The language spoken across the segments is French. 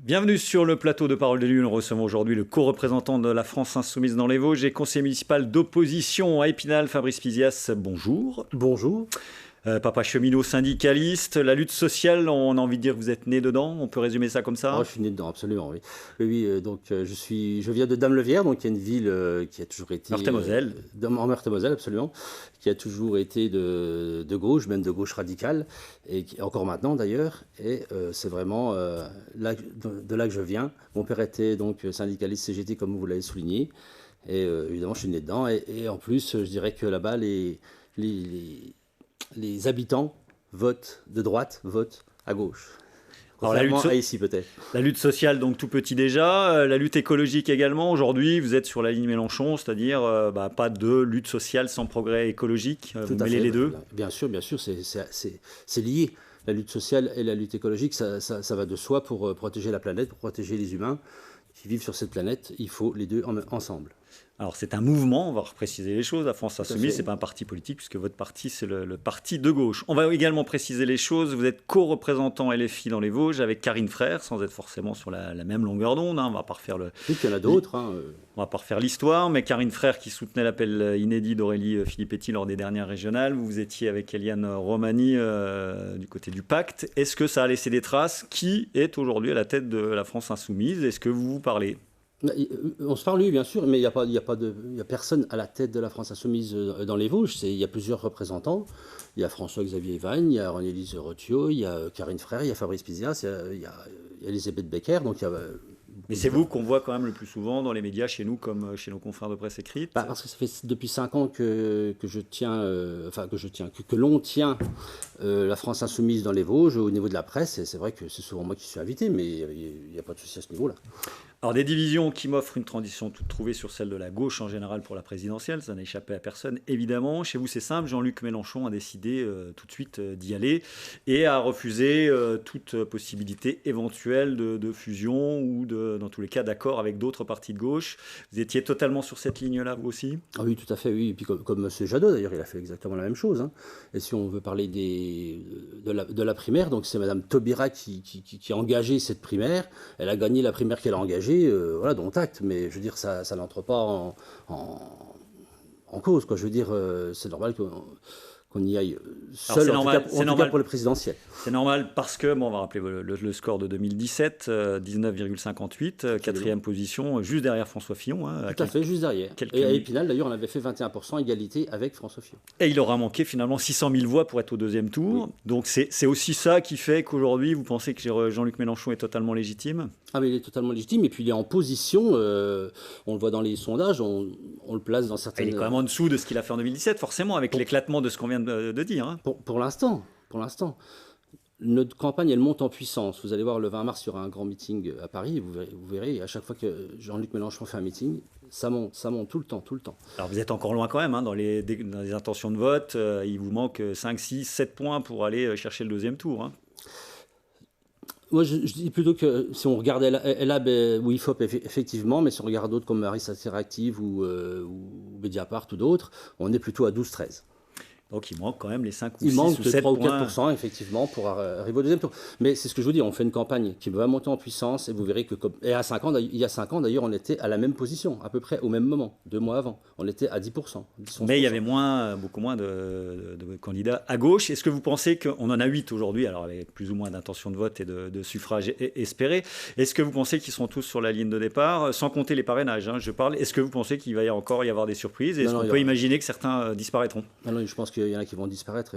Bienvenue sur le plateau de Parole de Lune. Nous recevons aujourd'hui le co-représentant de la France Insoumise dans les Vosges et conseiller municipal d'opposition à Épinal, Fabrice Pizias. Bonjour. Bonjour. Papa cheminot syndicaliste, la lutte sociale, on a envie de dire que vous êtes né dedans, on peut résumer ça comme ça? Oh, je suis né dedans, absolument, oui. Je viens de Dames-le-Vierre, donc il y a une ville qui a toujours été... Meurthe-et-Moselle. En Meurthe-et-Moselle, absolument, qui a toujours été de gauche, même de gauche radicale, encore maintenant d'ailleurs, et c'est vraiment de là que je viens. Mon père était donc syndicaliste CGT, comme vous l'avez souligné, et évidemment je suis né dedans, et en plus, je dirais que là-bas, les habitants votent de droite, votent à gauche. Alors, Contrairement à ici peut-être. La lutte sociale, donc tout petit déjà, la lutte écologique également. Aujourd'hui, vous êtes sur la ligne Mélenchon, c'est-à-dire pas de lutte sociale sans progrès écologique. Vous mêlez les deux? Bien sûr, c'est lié. La lutte sociale et la lutte écologique, ça va de soi pour protéger la planète, pour protéger les humains qui vivent sur cette planète. Il faut les deux ensemble. Alors c'est un mouvement, on va repréciser les choses. La France Insoumise, ce n'est pas un parti politique puisque votre parti, c'est le parti de gauche. On va également préciser les choses. Vous êtes co-représentant LFI dans les Vosges avec Karine Frère, sans être forcément sur la même longueur d'onde. On va pas refaire il y en a d'autres. On va pas refaire l'histoire, mais Karine Frère qui soutenait l'appel inédit d'Aurélie Filippetti lors des dernières régionales. Vous étiez avec Eliane Romani du côté du Pacte. Est-ce que ça a laissé des traces? Qui est aujourd'hui à la tête de la France Insoumise? Est-ce que vous vous parlez? On se parle, oui, bien sûr, mais il n'y a personne à la tête de la France Insoumise dans les Vosges. Il y a plusieurs représentants. Il y a François-Xavier Vagne, il y a René-Lise Rottiot, il y a Karine Frère, il y a Fabrice Pizias, il y a Elisabeth Becker. Donc mais c'est vous qu'on voit quand même le plus souvent dans les médias chez nous, comme chez nos confrères de presse écrite. Parce que ça fait depuis 5 ans que l'on tient la France Insoumise dans les Vosges au niveau de la presse. Et c'est vrai que c'est souvent moi qui suis invité, mais il n'y a pas de souci à ce niveau-là. Alors des divisions qui m'offrent une transition toute trouvée sur celle de la gauche en général pour la présidentielle, ça n'a échappé à personne évidemment. Chez vous c'est simple, Jean-Luc Mélenchon a décidé tout de suite d'y aller et a refusé toute possibilité éventuelle de fusion ou dans tous les cas d'accord avec d'autres partis de gauche. Vous étiez totalement sur cette ligne-là vous aussi? Ah oui, tout à fait, oui. Et puis comme M. Jadot d'ailleurs, il a fait exactement la même chose. Hein. Et si on veut parler de la primaire, donc c'est Mme Taubira qui a engagé cette primaire. Elle a gagné la primaire qu'elle a engagée. Voilà, dont acte, mais je veux dire, ça n'entre pas en cause, quoi. Je veux dire, c'est normal qu'on y aille seul, en tout cas pour le présidentiel. C'est normal parce que, on va rappeler le score de 2017, 19,58, quatrième position, juste derrière François Fillon. Tout à fait, juste derrière. Et à Épinal, d'ailleurs, on avait fait 21%, égalité avec François Fillon. Et il aura manqué finalement 600 000 voix pour être au deuxième tour. Oui. Donc c'est aussi ça qui fait qu'aujourd'hui, vous pensez que Jean-Luc Mélenchon est totalement légitime? Ah mais il est totalement légitime, et puis il est en position, on le voit dans les sondages, on le place dans certaines... Il est quand même en dessous de ce qu'il a fait en 2017, forcément, avec l'éclatement de ce qu'on vient de dire. Hein. Pour l'instant. Notre campagne, elle monte en puissance. Vous allez voir, le 20 mars, il y aura un grand meeting à Paris. Vous verrez, à chaque fois que Jean-Luc Mélenchon fait un meeting, ça monte tout le temps. Alors vous êtes encore loin quand même, hein, dans les intentions de vote. Il vous manque 5, 6, 7 points pour aller chercher le deuxième tour. Hein. Moi, je dis plutôt que si on regarde Elab ou IFOP, effectivement, mais si on regarde d'autres comme Maris Interactive ou Mediapart ou d'autres, on est plutôt à 12-13. Donc il manque quand même les 5 ou 6 ou 7 points. Il manque 3 ou 4% effectivement pour arriver au deuxième tour. Mais c'est ce que je vous dis, on fait une campagne qui va monter en puissance et vous verrez que il y a 5 ans d'ailleurs, on était à la même position, à peu près au même moment, 2 mois avant. On était à 10%. 10%. Mais il y avait beaucoup moins de candidats à gauche. Est-ce que vous pensez qu'on en a 8 aujourd'hui, alors avec plus ou moins d'intention de vote et de suffrage espéré? Est-ce que vous pensez qu'ils sont tous sur la ligne de départ, sans compter les parrainages, hein, je parle. Est-ce que vous pensez qu'il va encore y avoir des surprises? Est-ce qu'on peut imaginer que certains disparaîtront? Non, je pense qu'il y en a qui vont disparaître.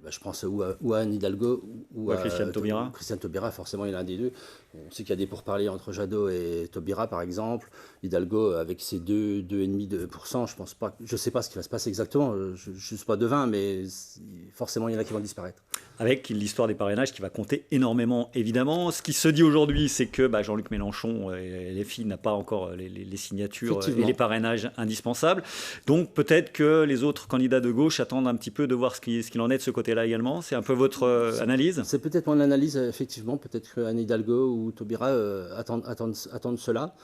Je pense ou à Anne Hidalgo ou à Christiane Taubira. Christiane Taubira, forcément, il y en a un des deux. On sait qu'il y a des pourparlers entre Jadot et Taubira, par exemple. Hidalgo, avec ses 2,5%, je ne sais pas ce qui va se passer exactement. Je ne suis pas devin, mais forcément, il y en a qui vont disparaître. Avec l'histoire des parrainages qui va compter énormément, évidemment. Ce qui se dit aujourd'hui, c'est que Jean-Luc Mélenchon et les filles n'a pas encore les signatures et les parrainages indispensables. Donc peut-être que les autres candidats de gauche attendent un petit peu de voir ce qu'il en est de ce côté-là également. C'est un peu votre analyse? C'est peut-être mon analyse, effectivement. Peut-être qu'Anne Hidalgo ou Taubira attendent cela.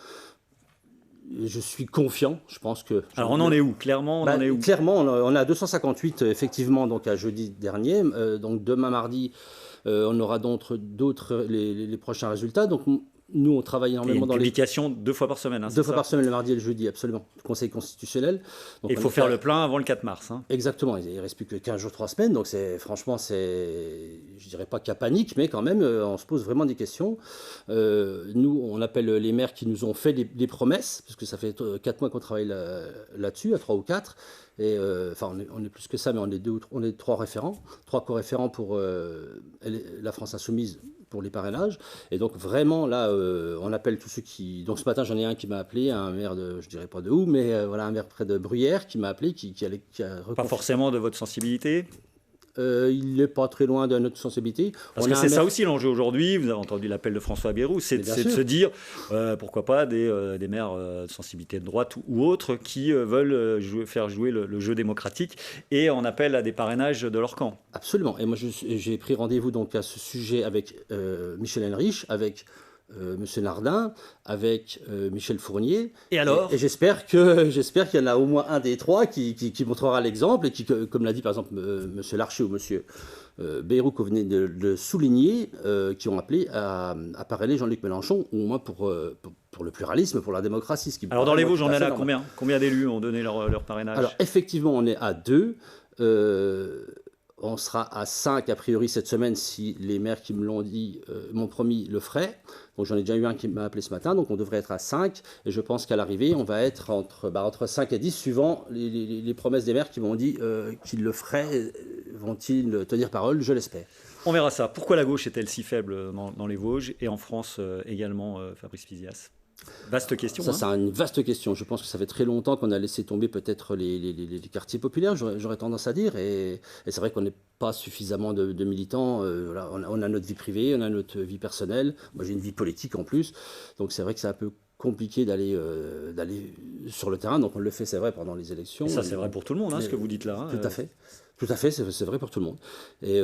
je suis confiant. Je pense que. Alors on en est où? Clairement, on en est où? Clairement, on a 258 effectivement donc à jeudi dernier. Donc demain mardi, on aura d'autres les prochains résultats. Donc nous, on travaille énormément dans les publications 2 fois par semaine. 2 fois par semaine, le mardi et le jeudi, absolument. Le Conseil constitutionnel. Donc il faut faire le plein avant le 4 mars. Exactement. Il ne reste plus que 15 jours, 3 semaines. Donc franchement, je dirais pas qu'il y a panique, mais quand même, on se pose vraiment des questions. Nous, on appelle les maires qui nous ont fait des promesses, parce que ça fait 4 mois qu'on travaille là-dessus, à 3 ou 4. Et on est plus que ça, mais on est 3 référents, 3 co-référents pour la France Insoumise pour les parrainages. Et donc vraiment là, on appelle tous ceux qui. Donc ce matin, j'en ai un qui m'a appelé, un maire de, je dirais pas de où, mais un maire près de Bruyères qui m'a appelé, qui a pas forcément de votre sensibilité. Il n'est pas très loin de notre sensibilité. Parce que c'est ça aussi l'enjeu aujourd'hui, vous avez entendu l'appel de François Bayrou, c'est de se dire, pourquoi pas des maires de sensibilité de droite ou autres qui veulent faire jouer le jeu démocratique et en appellent à des parrainages de leur camp. Absolument. Et moi, j'ai pris rendez-vous donc à ce sujet avec Michel Henrich, avec Monsieur Nardin, avec Michel Fournier. Et alors? Et j'espère qu'il y en a au moins un des 3 qui montrera l'exemple et qui, comme l'a dit par exemple Monsieur Larcher ou Monsieur Bayrou, que vous venez de le souligner, qui ont appelé à parrainer Jean-Luc Mélenchon, au moins pour le pluralisme, pour la démocratie. Alors dans les Vosges, j'en ai là combien d'élus ont donné leur parrainage? Alors effectivement, on est à 2. On sera à 5 a priori cette semaine si les maires qui me l'ont dit, m'ont promis, le feraient. Donc j'en ai déjà eu un qui m'a appelé ce matin, donc on devrait être à 5. Et je pense qu'à l'arrivée, on va être entre 5 et 10, suivant les promesses des maires qui m'ont dit qu'ils le feraient. Vont-ils tenir parole? Je l'espère. On verra ça. Pourquoi la gauche est-elle si faible dans les Vosges et en France également, Fabrice Fizias? Vaste question. Ça, c'est une vaste question. Je pense que ça fait très longtemps qu'on a laissé tomber peut-être les quartiers populaires, j'aurais tendance à dire. Et c'est vrai qu'on n'est pas suffisamment de militants. Voilà, on a notre vie privée, on a notre vie personnelle. Moi, j'ai une vie politique en plus. Donc c'est vrai que c'est un peu compliqué d'aller sur le terrain. Donc on le fait, c'est vrai, pendant les élections. Et ça, c'est vrai pour tout le monde, ce que vous dites là. Tout à fait. Tout à fait, c'est vrai pour tout le monde. Et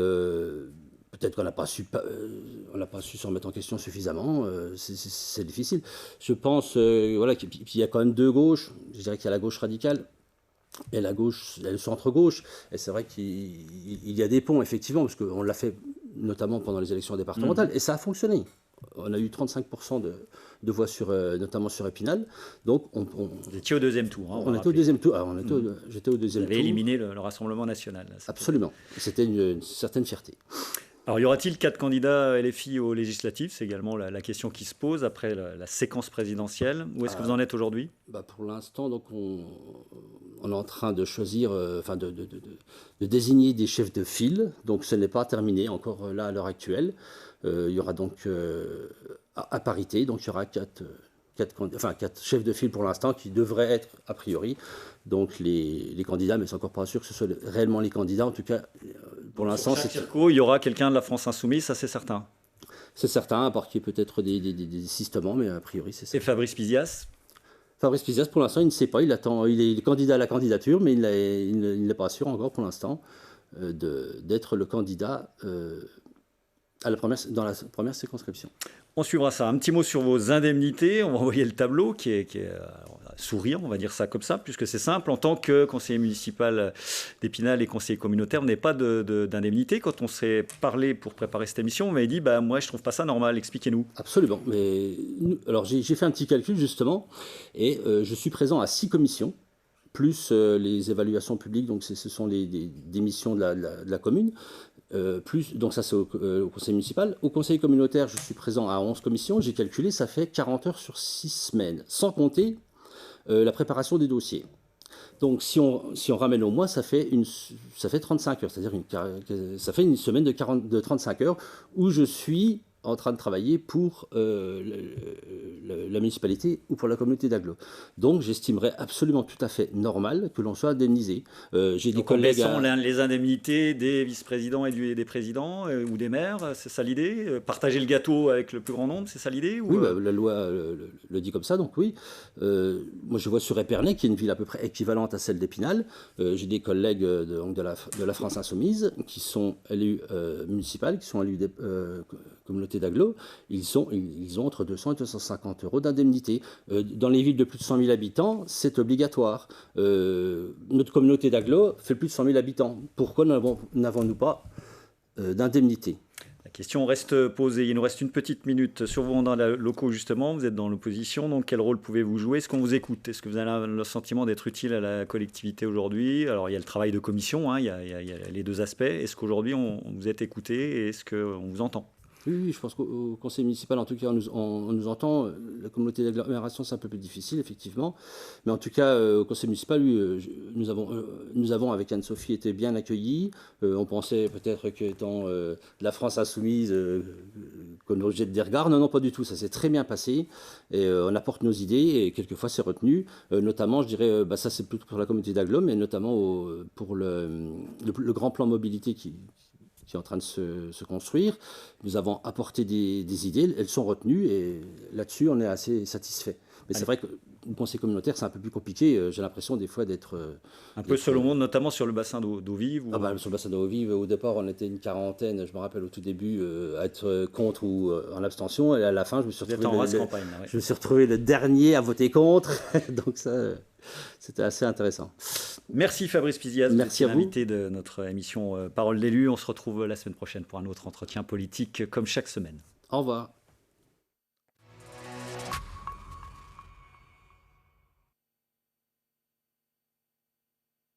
peut-être qu'on n'a pas su s'en mettre en question suffisamment. C'est difficile. Je pense qu'il y a quand même 2 gauches. Je dirais qu'il y a la gauche radicale et la gauche, le centre-gauche. Et c'est vrai qu'il y a des ponts, effectivement, parce qu'on l'a fait notamment pendant les élections départementales. Et ça a fonctionné. On a eu 35% de voix notamment sur Épinal. Donc vous étiez au 2e tour. On était au 2e tour. J'étais au 2e tour. Vous avez éliminé le Rassemblement national. Là, absolument. C'était une certaine fierté. Alors, y aura-t-il 4 candidats LFI aux législatives? C'est également la question qui se pose après la séquence présidentielle. Où est-ce que vous en êtes aujourd'hui? Pour l'instant, donc on est en train de choisir, de désigner des chefs de file. Donc ce n'est pas terminé encore là à l'heure actuelle. Il y aura donc à parité, donc il y aura 4 chefs de file pour l'instant qui devraient être a priori donc les candidats, mais c'est encore pas sûr que ce soit réellement les candidats. En tout cas, pour l'instant, il y aura quelqu'un de la France Insoumise, ça c'est certain. C'est certain, à part qu'il y ait peut-être des désistements, mais a priori c'est ça. Et Fabrice Fizias? Fabrice Fizias, pour l'instant, il ne sait pas. Il est candidat à la candidature, mais il n'est pas sûr encore pour l'instant d'être le candidat dans la première circonscription. On suivra ça. Un petit mot sur vos indemnités. On va envoyer le tableau qui est souriant, on va dire ça comme ça, puisque c'est simple. En tant que conseiller municipal d'Épinal et conseiller communautaire, on n'est pas d'indemnité. Quand on s'est parlé pour préparer cette émission, on m'avait dit moi, je ne trouve pas ça normal. Expliquez-nous. Absolument. Alors, j'ai fait un petit calcul, justement, et je suis présent à 6 commissions, plus les évaluations publiques, donc ce sont des missions de la commune. Donc ça c'est au conseil municipal. Au conseil communautaire, je suis présent à 11 commissions. J'ai calculé, ça fait 40 heures sur 6 semaines, sans compter la préparation des dossiers. Donc si on ramène au mois, ça fait 35 heures, c'est-à-dire ça fait une semaine de 35 heures où je suis en train de travailler pour la municipalité ou pour la communauté d'Aglo. Donc j'estimerais absolument tout à fait normal que l'on soit indemnisé. J'ai des collègues. Les indemnités des vice-présidents et des présidents ou des maires, c'est ça l'idée? Partager le gâteau avec le plus grand nombre, c'est ça l'idée? Oui, la loi le dit comme ça, donc oui. Moi je vois sur Épernay, qui est une ville à peu près équivalente à celle d'Épinal. J'ai des collègues de la France Insoumise qui sont élus municipaux, qui sont élus communautaires communauté d'agglo, ils ont entre 200 et 250 euros d'indemnité. Dans les villes de plus de 100 000 habitants, c'est obligatoire. Notre communauté d'agglo fait plus de 100 000 habitants. Pourquoi n'avons-nous pas d'indemnité? La question reste posée. Il nous reste une petite minute sur vos mandats locaux, justement. Vous êtes dans l'opposition, donc quel rôle pouvez-vous jouer? Est-ce qu'on vous écoute? Est-ce que vous avez le sentiment d'être utile à la collectivité aujourd'hui? Alors, il y a le travail de commission, hein, il y a les deux aspects. Est-ce qu'aujourd'hui, vous êtes écouté et est-ce qu'on vous entend? Oui, je pense qu'au conseil municipal, en tout cas, on nous entend. La communauté d'agglomération, c'est un peu plus difficile, effectivement. Mais en tout cas, au conseil municipal, oui, nous avons, avec Anne-Sophie, été bien accueillis. On pensait peut-être qu'étant la France insoumise, qu'on nous jette des regards. Non, non, pas du tout. Ça s'est très bien passé. Et on apporte nos idées et quelquefois, c'est retenu. Notamment, je dirais, ça c'est plutôt pour la communauté d'agglo, mais notamment pour le grand plan mobilité qui est en train de se construire. Nous avons apporté des idées, elles sont retenues et là-dessus, on est assez satisfait. Mais c'est vrai que le conseil communautaire, c'est un peu plus compliqué. J'ai l'impression des fois d'être... un peu seul au monde, notamment sur le bassin d'eau vive ou... Sur le bassin d'eau vive, au départ, on était une quarantaine, je me rappelle au tout début, à être contre ou en abstention. Et à la fin, je me suis retrouvé le dernier à voter contre. Donc ça... C'était assez intéressant. Merci Fabrice Piziaz, merci à vous. Invité de notre émission Parole d'élu. On se retrouve la semaine prochaine pour un autre entretien politique comme chaque semaine. Au revoir.